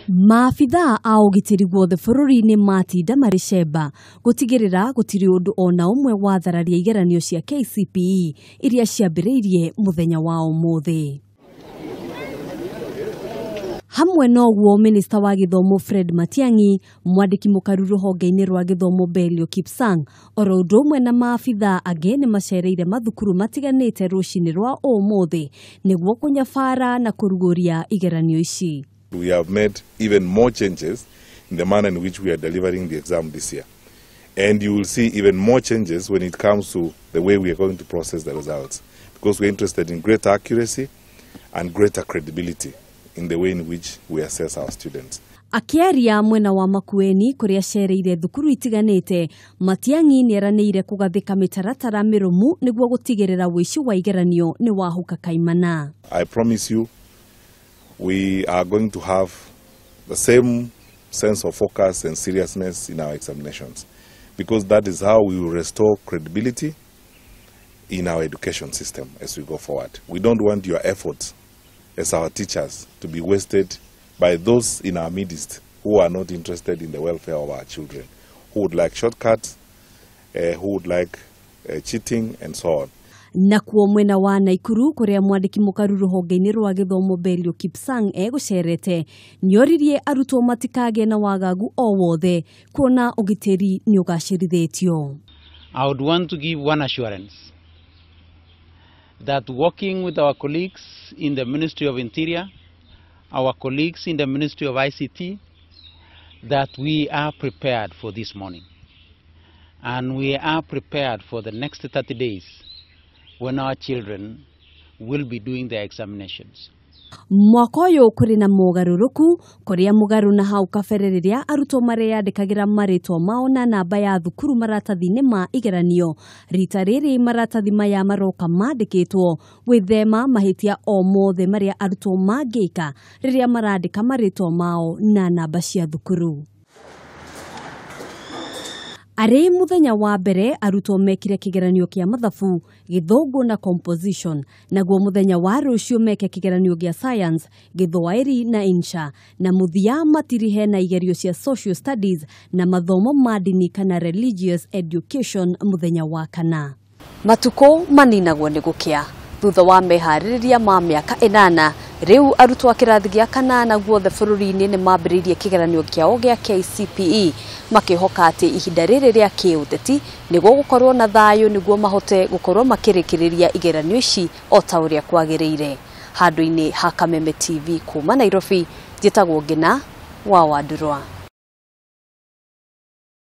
Maabitha a ugitiri guothe bũrũri-inĩ matinda marĩ cemba gũtigĩrĩra gũtirĩ ũndũ ona ũmwe wathararia igeranio cia KCPE iria ciambĩrĩirie mũthenya wa ũmũthĩ. Hamwe noguo Minista wa Gĩthomo Fred Matiang'i, mwandĩki mũkaru rũhonge-inĩ rwa gĩthomo Belio Kipsang, oro ũndũ ũmwe na maabitha angĩ nĩ macereire mathukuru matiganĩte rũcinĩ rwa ũmũthĩ nĩguo kũnyabara na kũrugũria igeranio ici. We have made even more changes in the manner in which we are delivering the exam this year. And you will see even more changes when it comes to the way we are going to process the results. Because we are interested in greater accuracy and greater credibility in the way in which we assess our students. Akiaria mwena wa Makueni kuria cereire thukuru itiganĩte, Matiang'i nĩeranĩire kũgathĩka mĩtaratara mĩrũmu nĩguo gũtigĩrĩra wĩici wa igeranio nĩ wahuka kaimana. I promise you, we are going to have the same sense of focus and seriousness in our examinations, because that is how we will restore credibility in our education system as we go forward. We don't want your efforts as our teachers to be wasted by those in our midst who are not interested in the welfare of our children, who would like shortcuts, who would like cheating and so on. Na kuo mwena wa Naikuru kuria mwandĩki mũkaru rũhonge-inĩ rwa gĩthomo Belio Kipsang gũcerete nĩoririe arutwo matikagĩe na wagagu o wothe kuona ũgitĩri nĩ ũgacĩrithĩtio. I would want to give one assurance that working with our colleagues in the Ministry of Interior, our colleagues in the Ministry of ICT, that we are prepared for this morning. And we are prepared for the next 30 days when our children will be doing their examinations. Mwaka ũyũ kũrĩ na mogarũrũku kũrĩa mũgarũ na hau kabere rĩrĩa arutwo mareyandĩkagĩra marĩtwa mao na namba ya thukuru maratathi-inĩ ma igeranio. Rita rĩrĩ maratathi maya maroka mandĩkĩtwo gwĩthema mahĩtia o mothe marĩa arutwo mangĩka rĩrĩa marandĩka marĩtwa mao na namba cia thukuru. Arĩ mũthenya wa mbere arutwo mekire kigeranio kĩa mathabu, gĩthũngũ na composition, naguo mũthenya wa rũciũ meke kigeranio gĩa science, gĩthwaĩri na insha, na mũthia matirihe na igerio cia social studies na mathomo ma ndini kana religious education mũthenya wa kana. Matukũ maninagwo nĩ gũkĩa. Thutha wa meharĩrĩria ma mĩaka 8, rĩu arutwo a kĩrathi gĩa kanana guothe bũrũri-inĩ nĩ mambĩrĩirie kĩgeranio kĩao gĩa KCPE makĩhoka atĩ ihinda rĩrĩ rĩa kĩũteti nĩguo gũkorwo na thayũ nĩguo mahote gũkorwo makĩrĩkĩrĩria igeranio ici o ta ũrĩa kwagĩrĩire. Handũ-inĩ ha Kameme TV kuma Nairobi, njĩtagwo Ngina wa Wandurwa.